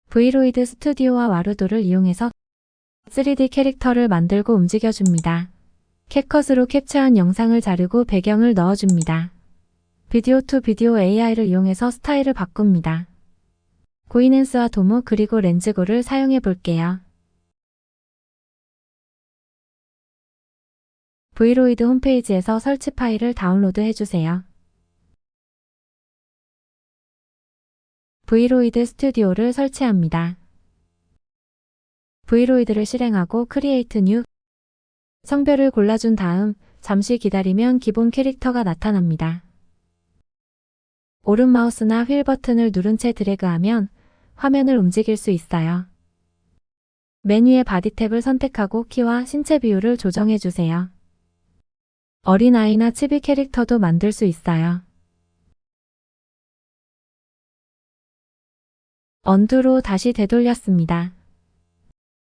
브이로이드 스튜디오와 와르도를 이용해서 3D 캐릭터를 만들고 움직여줍니다. 캡컷으로 캡처한 영상을 자르고 배경을 넣어줍니다. 비디오 투 비디오 AI를 이용해서 스타일을 바꿉니다. 고이넨스와 도모 그리고 렌즈고를 사용해 볼게요. 브이로이드 홈페이지에서 설치 파일을 다운로드 해주세요. 브이로이드 스튜디오를 설치합니다. 브이로이드를 실행하고 크리에이트 뉴 성별을 골라준 다음 잠시 기다리면 기본 캐릭터가 나타납니다. 오른 마우스나 휠 버튼을 누른 채 드래그하면 화면을 움직일 수 있어요. 메뉴의 바디 탭을 선택하고 키와 신체 비율을 조정해주세요. 어린아이나 치비 캐릭터도 만들 수 있어요. 언두로 다시 되돌렸습니다.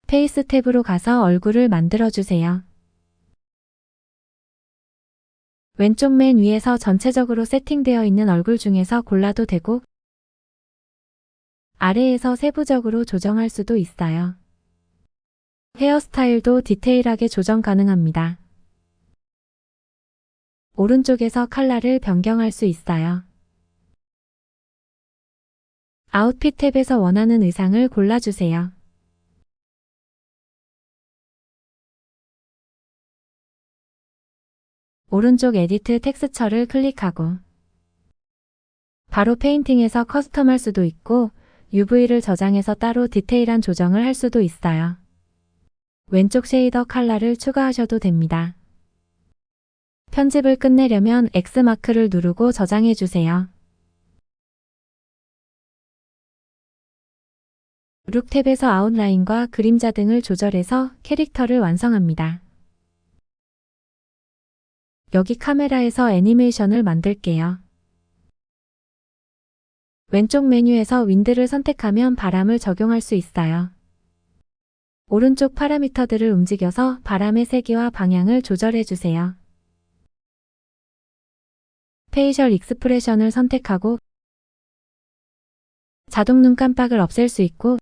페이스 탭으로 가서 얼굴을 만들어주세요. 왼쪽 맨 위에서 전체적으로 세팅되어 있는 얼굴 중에서 골라도 되고 아래에서 세부적으로 조정할 수도 있어요. 헤어스타일도 디테일하게 조정 가능합니다. 오른쪽에서 컬러를 변경할 수 있어요. 아웃핏 탭에서 원하는 의상을 골라주세요. 오른쪽 에디트 텍스처를 클릭하고 바로 페인팅에서 커스텀할 수도 있고 UV를 저장해서 따로 디테일한 조정을 할 수도 있어요. 왼쪽 쉐이더 컬러를 추가하셔도 됩니다. 편집을 끝내려면 X마크를 누르고 저장해 주세요. 룩 탭에서 아웃라인과 그림자 등을 조절해서 캐릭터를 완성합니다. 여기 카메라에서 애니메이션을 만들게요. 왼쪽 메뉴에서 윈드를 선택하면 바람을 적용할 수 있어요. 오른쪽 파라미터들을 움직여서 바람의 세기와 방향을 조절해 주세요. 페이셜 익스프레션을 선택하고 자동 눈 깜빡을 없앨 수 있고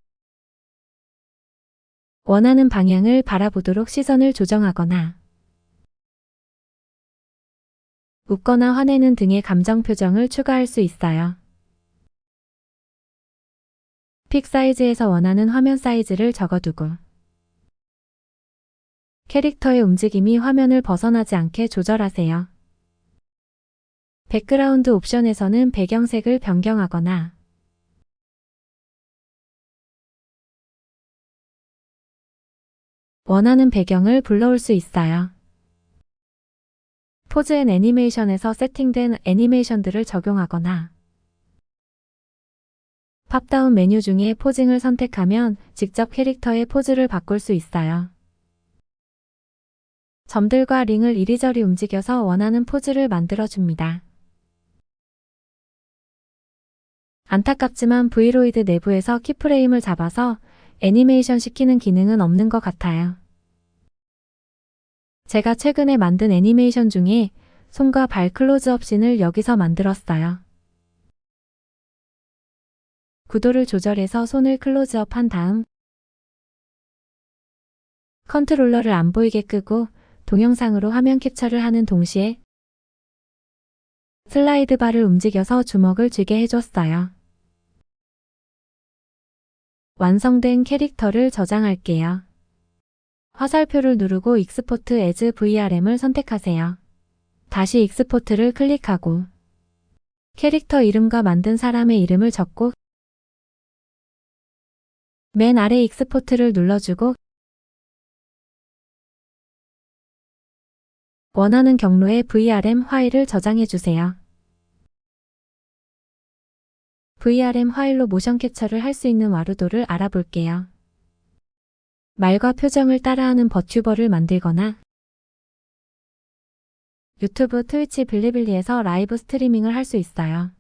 원하는 방향을 바라보도록 시선을 조정하거나 웃거나 화내는 등의 감정 표정을 추가할 수 있어요. 픽 사이즈에서 원하는 화면 사이즈를 적어두고 캐릭터의 움직임이 화면을 벗어나지 않게 조절하세요. 백그라운드 옵션에서는 배경색을 변경하거나 원하는 배경을 불러올 수 있어요. 포즈 앤 애니메이션에서 세팅된 애니메이션들을 적용하거나 팝다운 메뉴 중에 포징을 선택하면 직접 캐릭터의 포즈를 바꿀 수 있어요. 점들과 링을 이리저리 움직여서 원하는 포즈를 만들어줍니다. 안타깝지만 브이로이드 내부에서 키프레임을 잡아서 애니메이션 시키는 기능은 없는 것 같아요. 제가 최근에 만든 애니메이션 중에 손과 발 클로즈업 씬을 여기서 만들었어요. 구도를 조절해서 손을 클로즈업 한 다음 컨트롤러를 안 보이게 끄고 동영상으로 화면 캡처를 하는 동시에 슬라이드 바를 움직여서 주먹을 쥐게 해줬어요. 완성된 캐릭터를 저장할게요. 화살표를 누르고 익스포트 as VRM을 선택하세요. 다시 익스포트를 클릭하고 캐릭터 이름과 만든 사람의 이름을 적고 맨 아래 익스포트를 눌러주고 원하는 경로에 VRM 파일을 저장해주세요. VRM 파일로 모션 캡처를 할 수 있는 와르도를 알아볼게요. 말과 표정을 따라하는 버튜버를 만들거나 유튜브, 트위치, 빌리빌리에서 라이브 스트리밍을 할 수 있어요.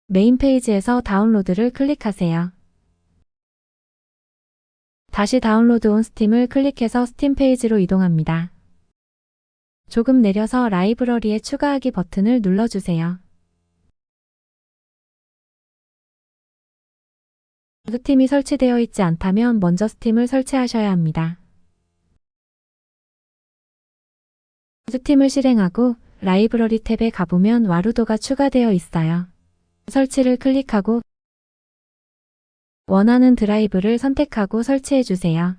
메인 페이지에서 다운로드를 클릭하세요. 다시 다운로드 온 스팀을 클릭해서 스팀 페이지로 이동합니다. 조금 내려서 라이브러리에 추가하기 버튼을 눌러주세요. 스팀이 설치되어 있지 않다면 먼저 스팀을 설치하셔야 합니다. 스팀을 실행하고 라이브러리 탭에 가보면 와루도가 추가되어 있어요. 설치를 클릭하고 원하는 드라이브를 선택하고 설치해 주세요.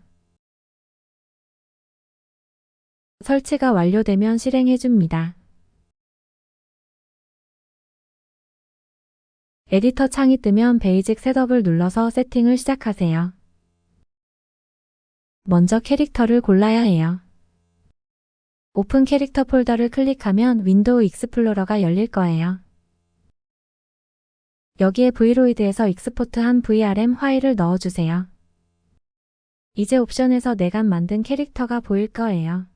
설치가 완료되면 실행해 줍니다. 에디터 창이 뜨면 베이직 셋업을 눌러서 세팅을 시작하세요. 먼저 캐릭터를 골라야 해요. 오픈 캐릭터 폴더를 클릭하면 윈도우 익스플로러가 열릴 거예요. 여기에 브이로이드에서 익스포트한 VRM 파일을 넣어주세요. 이제 옵션에서 내가 만든 캐릭터가 보일 거예요.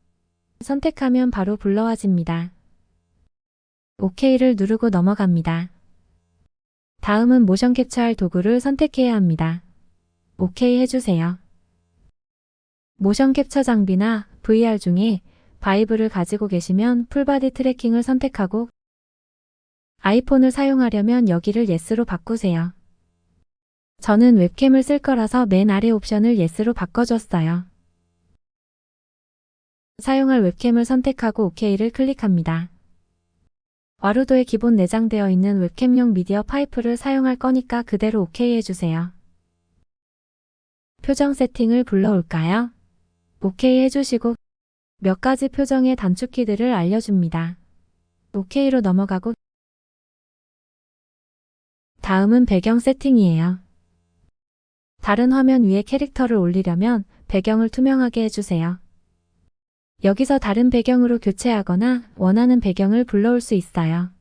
선택하면 바로 불러와집니다. OK를 누르고 넘어갑니다. 다음은 모션 캡처할 도구를 선택해야 합니다. OK 해주세요. 모션 캡처 장비나 VR 중에 바이브를 가지고 계시면 풀바디 트래킹을 선택하고 아이폰을 사용하려면 여기를 Yes로 바꾸세요. 저는 웹캠을 쓸 거라서 맨 아래 옵션을 Yes로 바꿔줬어요. 사용할 웹캠을 선택하고 OK를 클릭합니다. 와루도에 기본 내장되어 있는 웹캠용 미디어 파이프를 사용할 거니까 그대로 OK 해주세요. 표정 세팅을 불러올까요? OK 해주시고 몇 가지 표정의 단축키들을 알려줍니다. OK로 넘어가고 다음은 배경 세팅이에요. 다른 화면 위에 캐릭터를 올리려면 배경을 투명하게 해주세요. 여기서 다른 배경으로 교체하거나 원하는 배경을 불러올 수 있어요.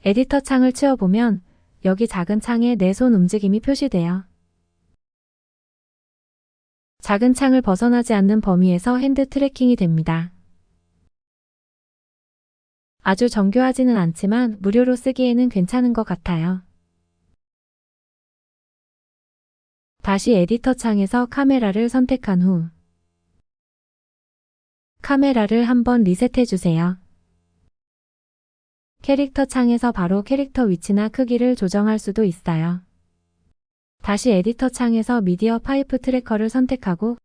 에디터 창을 치워보면 여기 작은 창에 내 손 움직임이 표시돼요. 작은 창을 벗어나지 않는 범위에서 핸드 트래킹이 됩니다. 아주 정교하지는 않지만 무료로 쓰기에는 괜찮은 것 같아요. 다시 에디터 창에서 카메라를 선택한 후 카메라를 한번 리셋해 주세요. 캐릭터 창에서 바로 캐릭터 위치나 크기를 조정할 수도 있어요. 다시 에디터 창에서 미디어 파이프 트래커를 선택하고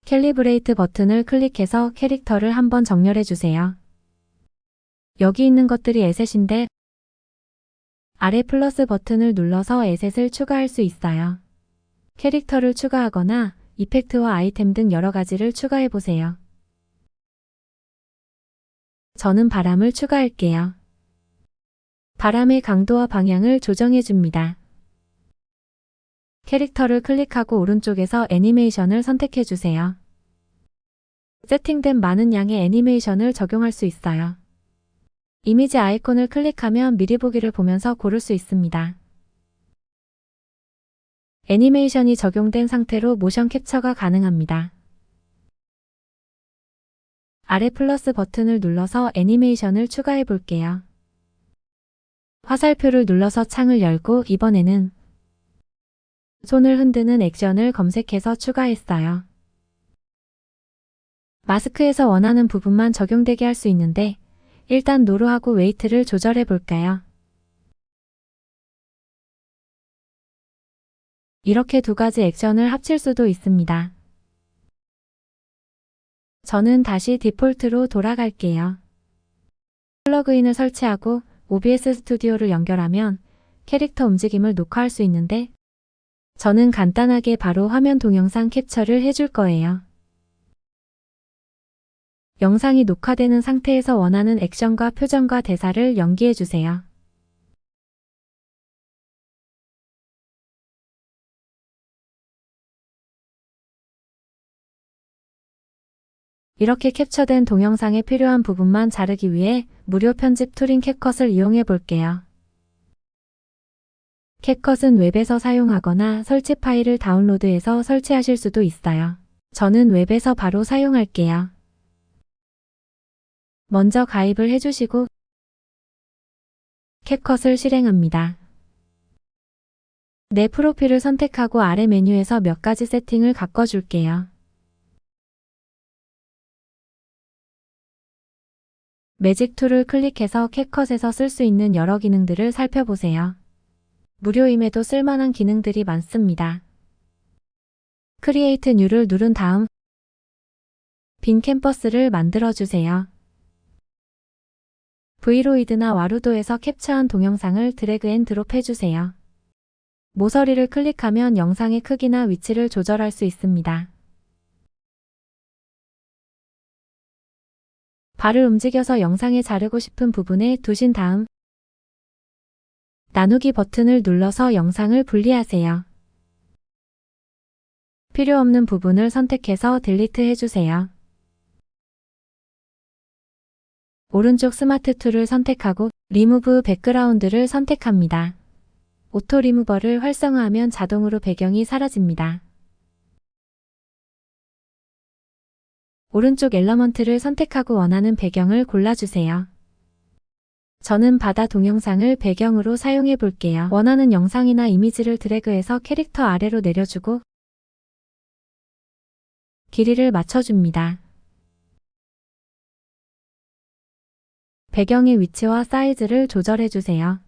캘리브레이트 버튼을 클릭해서 캐릭터를 한번 정렬해 주세요. 여기 있는 것들이 에셋인데 아래 플러스 버튼을 눌러서 에셋을 추가할 수 있어요. 캐릭터를 추가하거나 이펙트와 아이템 등 여러 가지를 추가해 보세요. 저는 바람을 추가할게요. 바람의 강도와 방향을 조정해 줍니다. 캐릭터를 클릭하고 오른쪽에서 애니메이션을 선택해 주세요. 세팅된 많은 양의 애니메이션을 적용할 수 있어요. 이미지 아이콘을 클릭하면 미리 보기를 보면서 고를 수 있습니다. 애니메이션이 적용된 상태로 모션 캡처가 가능합니다. 아래 플러스 버튼을 눌러서 애니메이션을 추가해 볼게요. 화살표를 눌러서 창을 열고 이번에는 손을 흔드는 액션을 검색해서 추가했어요. 마스크에서 원하는 부분만 적용되게 할 수 있는데 일단 노루하고 웨이트를 조절해 볼까요? 이렇게 두 가지 액션을 합칠 수도 있습니다. 저는 다시 디폴트로 돌아갈게요. 플러그인을 설치하고 OBS 스튜디오를 연결하면 캐릭터 움직임을 녹화할 수 있는데 저는 간단하게 바로 화면 동영상 캡처를 해줄 거예요. 영상이 녹화되는 상태에서 원하는 액션과 표정과 대사를 연기해 주세요. 이렇게 캡처된 동영상에 필요한 부분만 자르기 위해 무료 편집 툴인 캡컷을 이용해 볼게요. 캡컷은 웹에서 사용하거나 설치 파일을 다운로드해서 설치하실 수도 있어요. 저는 웹에서 바로 사용할게요. 먼저 가입을 해주시고 캡컷을 실행합니다. 내 프로필을 선택하고 아래 메뉴에서 몇 가지 세팅을 바꿔줄게요. 매직 툴을 클릭해서 캡컷에서 쓸 수 있는 여러 기능들을 살펴보세요. 무료임에도 쓸만한 기능들이 많습니다. 크리에이트 뉴를 누른 다음 빈 캔버스를 만들어주세요. 브이로이드나 와루도에서 캡처한 동영상을 드래그 앤 드롭 해주세요. 모서리를 클릭하면 영상의 크기나 위치를 조절할 수 있습니다. 발을 움직여서 영상에 자르고 싶은 부분에 두신 다음 나누기 버튼을 눌러서 영상을 분리하세요. 필요 없는 부분을 선택해서 딜리트 해주세요. 오른쪽 스마트 툴을 선택하고 리무브 백그라운드를 선택합니다. 오토 리무버를 활성화하면 자동으로 배경이 사라집니다. 오른쪽 엘러먼트를 선택하고 원하는 배경을 골라주세요. 저는 바다 동영상을 배경으로 사용해 볼게요. 원하는 영상이나 이미지를 드래그해서 캐릭터 아래로 내려주고 길이를 맞춰줍니다. 배경의 위치와 사이즈를 조절해주세요.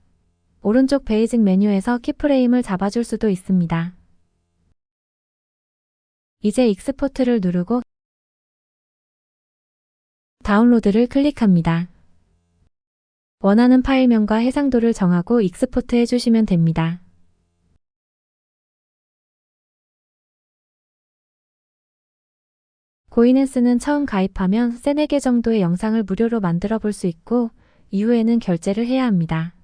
오른쪽 베이직 메뉴에서 키프레임을 잡아줄 수도 있습니다. 이제 익스포트를 누르고 다운로드를 클릭합니다. 원하는 파일명과 해상도를 정하고 익스포트 해주시면 됩니다. 고인앤스는 처음 가입하면 3-4개 정도의 영상을 무료로 만들어 볼 수 있고 이후에는 결제를 해야 합니다.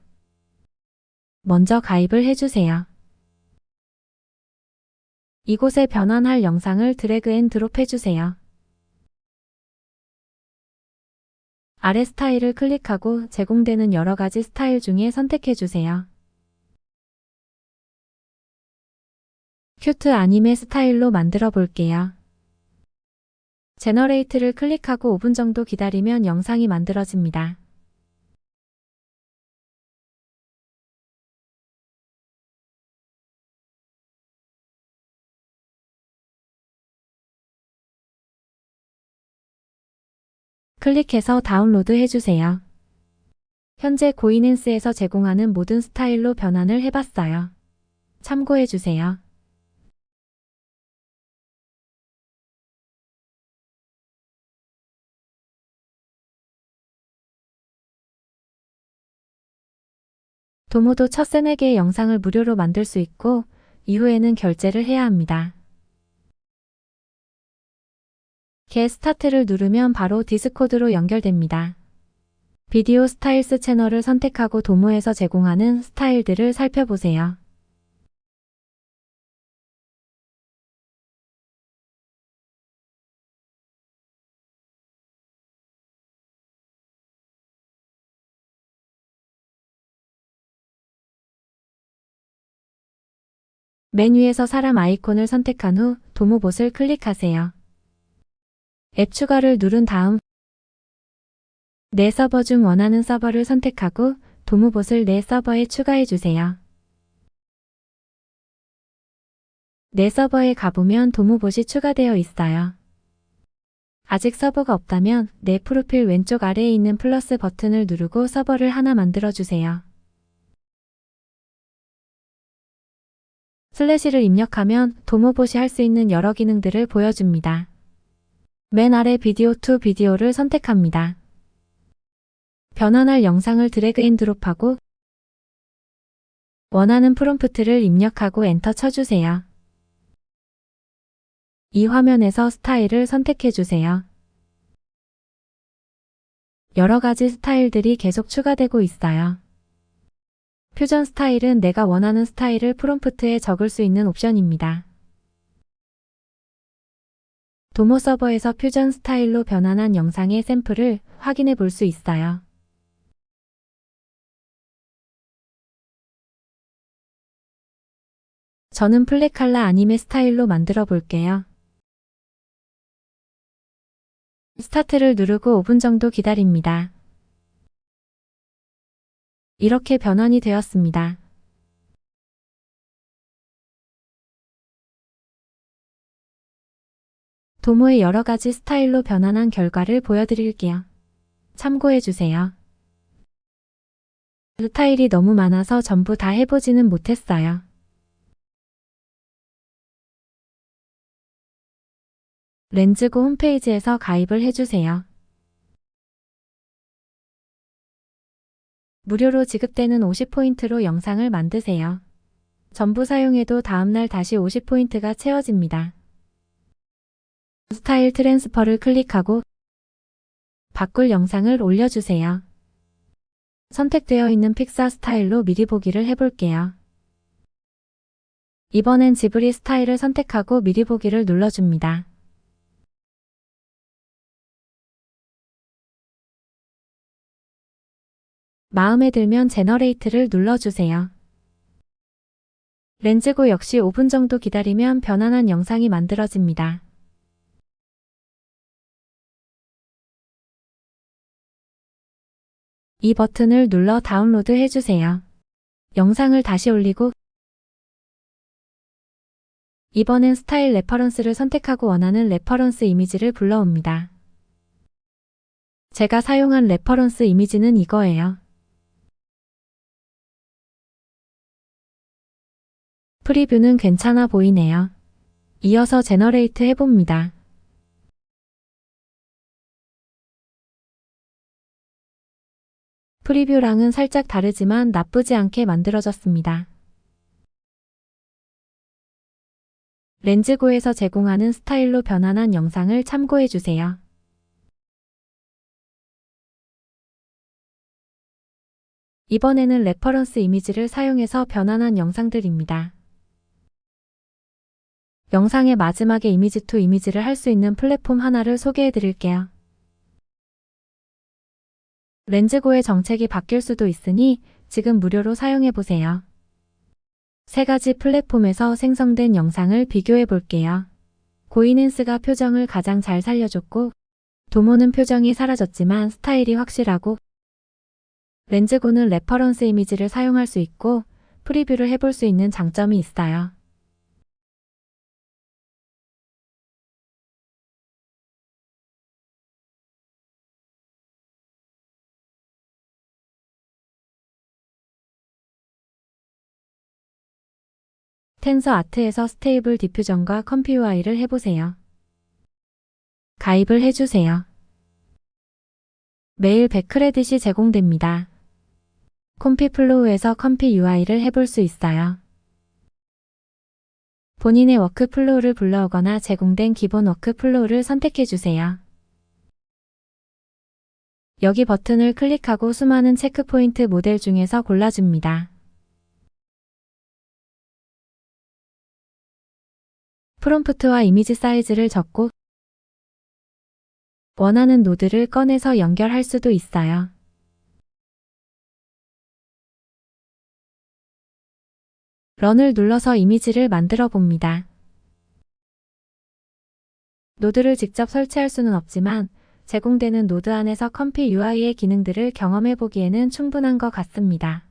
먼저 가입을 해주세요. 이곳에 변환할 영상을 드래그 앤 드롭 해주세요. 아래 스타일을 클릭하고 제공되는 여러 가지 스타일 중에 선택해주세요. 큐트 아니메 스타일로 만들어 볼게요. 제너레이트를 클릭하고 5분 정도 기다리면 영상이 만들어집니다. 클릭해서 다운로드 해주세요. 현재 고인앤스에서 제공하는 모든 스타일로 변환을 해봤어요. 참고해주세요. 도모도 첫 3-4개의 영상을 무료로 만들 수 있고 이후에는 결제를 해야 합니다. 겟 스타트를 누르면 바로 디스코드로 연결됩니다. 비디오 스타일스 채널을 선택하고 도모에서 제공하는 스타일들을 살펴보세요. 메뉴에서 사람 아이콘을 선택한 후 도모봇을 클릭하세요. 앱 추가를 누른 다음 내 서버 중 원하는 서버를 선택하고 도모봇을 내 서버에 추가해주세요. 내 서버에 가보면 도모봇이 추가되어 있어요. 아직 서버가 없다면 내 프로필 왼쪽 아래에 있는 플러스 버튼을 누르고 서버를 하나 만들어주세요. 슬래시를 입력하면 도모봇이 할 수 있는 여러 기능들을 보여줍니다. 맨 아래 비디오 투 비디오를 선택합니다. 변환할 영상을 드래그 앤 드롭하고 원하는 프롬프트를 입력하고 엔터 쳐주세요. 이 화면에서 스타일을 선택해주세요. 여러 가지 스타일들이 계속 추가되고 있어요. 퓨전 스타일은 내가 원하는 스타일을 프롬프트에 적을 수 있는 옵션입니다. 도모 서버에서 퓨전 스타일로 변환한 영상의 샘플을 확인해 볼 수 있어요. 저는 플랫칼라 아니메 스타일로 만들어 볼게요. 스타트를 누르고 5분 정도 기다립니다. 이렇게 변환이 되었습니다. 도모의 여러 가지 스타일로 변환한 결과를 보여드릴게요. 참고해주세요. 스타일이 너무 많아서 전부 다 해보지는 못했어요. 렌즈고 홈페이지에서 가입을 해주세요. 무료로 지급되는 50포인트로 영상을 만드세요. 전부 사용해도 다음날 다시 50포인트가 채워집니다. 스타일 트랜스퍼를 클릭하고 바꿀 영상을 올려주세요. 선택되어 있는 픽사 스타일로 미리 보기를 해볼게요. 이번엔 지브리 스타일을 선택하고 미리 보기를 눌러줍니다. 마음에 들면 제너레이트를 눌러주세요. 렌즈고 역시 5분 정도 기다리면 편안한 영상이 만들어집니다. 이 버튼을 눌러 다운로드 해주세요. 영상을 다시 올리고 이번엔 스타일 레퍼런스를 선택하고 원하는 레퍼런스 이미지를 불러옵니다. 제가 사용한 레퍼런스 이미지는 이거예요. 프리뷰는 괜찮아 보이네요. 이어서 제너레이트 해봅니다. 프리뷰랑은 살짝 다르지만 나쁘지 않게 만들어졌습니다. 렌즈고에서 제공하는 스타일로 변환한 영상을 참고해주세요. 이번에는 레퍼런스 이미지를 사용해서 변환한 영상들입니다. 영상의 마지막에 이미지 투 이미지를 할 수 있는 플랫폼 하나를 소개해 드릴게요. 렌즈고의 정책이 바뀔 수도 있으니 지금 무료로 사용해 보세요. 세 가지 플랫폼에서 생성된 영상을 비교해 볼게요. 고이넨스가 표정을 가장 잘 살려줬고 도모는 표정이 사라졌지만 스타일이 확실하고 렌즈고는 레퍼런스 이미지를 사용할 수 있고 프리뷰를 해볼 수 있는 장점이 있어요. 텐서 아트에서 스테이블 디퓨전과 컴피 UI를 해보세요. 가입을 해주세요. 매일 100크레딧이 제공됩니다. 콤피 플로우에서 컴피 UI를 해볼 수 있어요. 본인의 워크플로우를 불러오거나 제공된 기본 워크플로우를 선택해주세요. 여기 버튼을 클릭하고 수많은 체크포인트 모델 중에서 골라줍니다. 프롬프트와 이미지 사이즈를 적고 원하는 노드를 꺼내서 연결할 수도 있어요. 런을 눌러서 이미지를 만들어 봅니다. 노드를 직접 설치할 수는 없지만 제공되는 노드 안에서 컴피 UI의 기능들을 경험해 보기에는 충분한 것 같습니다.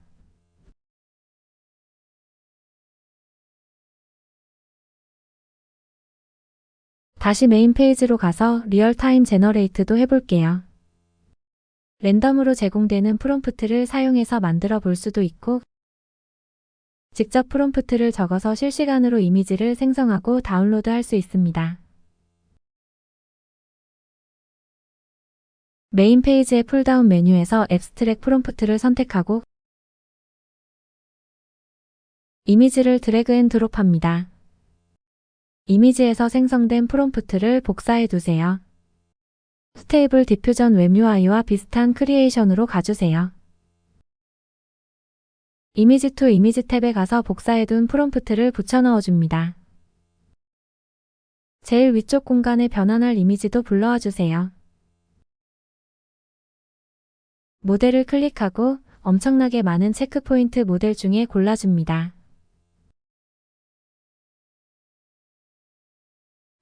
다시 메인 페이지로 가서 리얼타임 제너레이트도 해볼게요. 랜덤으로 제공되는 프롬프트를 사용해서 만들어 볼 수도 있고 직접 프롬프트를 적어서 실시간으로 이미지를 생성하고 다운로드 할 수 있습니다. 메인 페이지의 풀다운 메뉴에서 앱스트랙 프롬프트를 선택하고 이미지를 드래그 앤 드롭합니다. 이미지에서 생성된 프롬프트를 복사해 두세요. 스테이블 디퓨전 웹 UI와 비슷한 크리에이션으로 가주세요. 이미지 투 이미지 탭에 가서 복사해둔 프롬프트를 붙여 넣어줍니다. 제일 위쪽 공간에 변환할 이미지도 불러와 주세요. 모델을 클릭하고 엄청나게 많은 체크포인트 모델 중에 골라줍니다.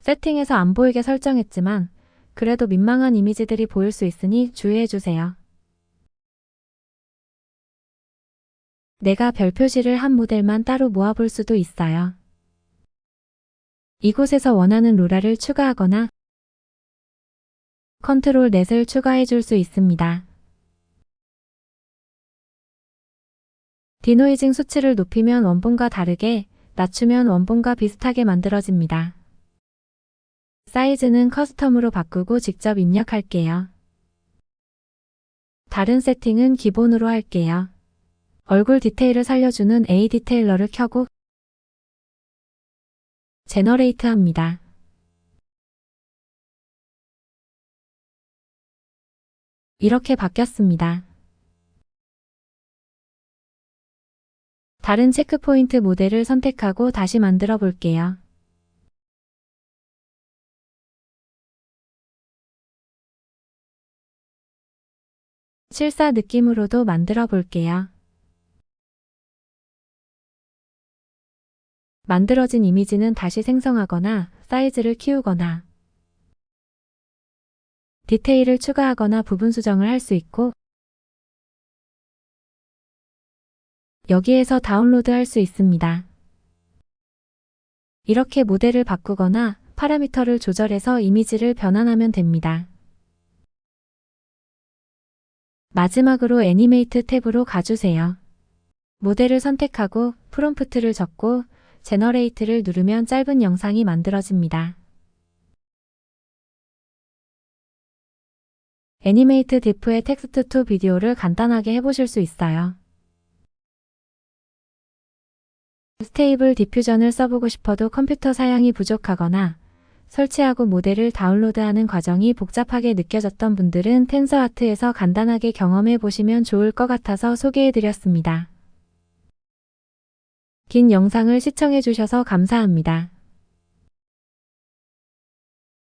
세팅에서 안 보이게 설정했지만 그래도 민망한 이미지들이 보일 수 있으니 주의해주세요. 내가 별 표시를 한 모델만 따로 모아볼 수도 있어요. 이곳에서 원하는 로라를 추가하거나 컨트롤 넷을 추가해 줄 수 있습니다. 디노이징 수치를 높이면 원본과 다르게, 낮추면 원본과 비슷하게 만들어집니다. 사이즈는 커스텀으로 바꾸고 직접 입력할게요. 다른 세팅은 기본으로 할게요. 얼굴 디테일을 살려주는 A 디테일러를 켜고 제너레이트 합니다. 이렇게 바뀌었습니다. 다른 체크포인트 모델을 선택하고 다시 만들어 볼게요. 실사 느낌으로도 만들어 볼게요. 만들어진 이미지는 다시 생성하거나 사이즈를 키우거나 디테일을 추가하거나 부분 수정을 할 수 있고 여기에서 다운로드 할 수 있습니다. 이렇게 모델을 바꾸거나 파라미터를 조절해서 이미지를 변환하면 됩니다. 마지막으로 애니메이트 탭으로 가주세요. 모델을 선택하고 프롬프트를 적고 제너레이트를 누르면 짧은 영상이 만들어집니다. 애니메이트 디프의 텍스트 투 비디오를 간단하게 해보실 수 있어요. 스테이블 디퓨전을 써보고 싶어도 컴퓨터 사양이 부족하거나 설치하고 모델을 다운로드하는 과정이 복잡하게 느껴졌던 분들은 텐서아트에서 간단하게 경험해 보시면 좋을 것 같아서 소개해드렸습니다. 긴 영상을 시청해 주셔서 감사합니다.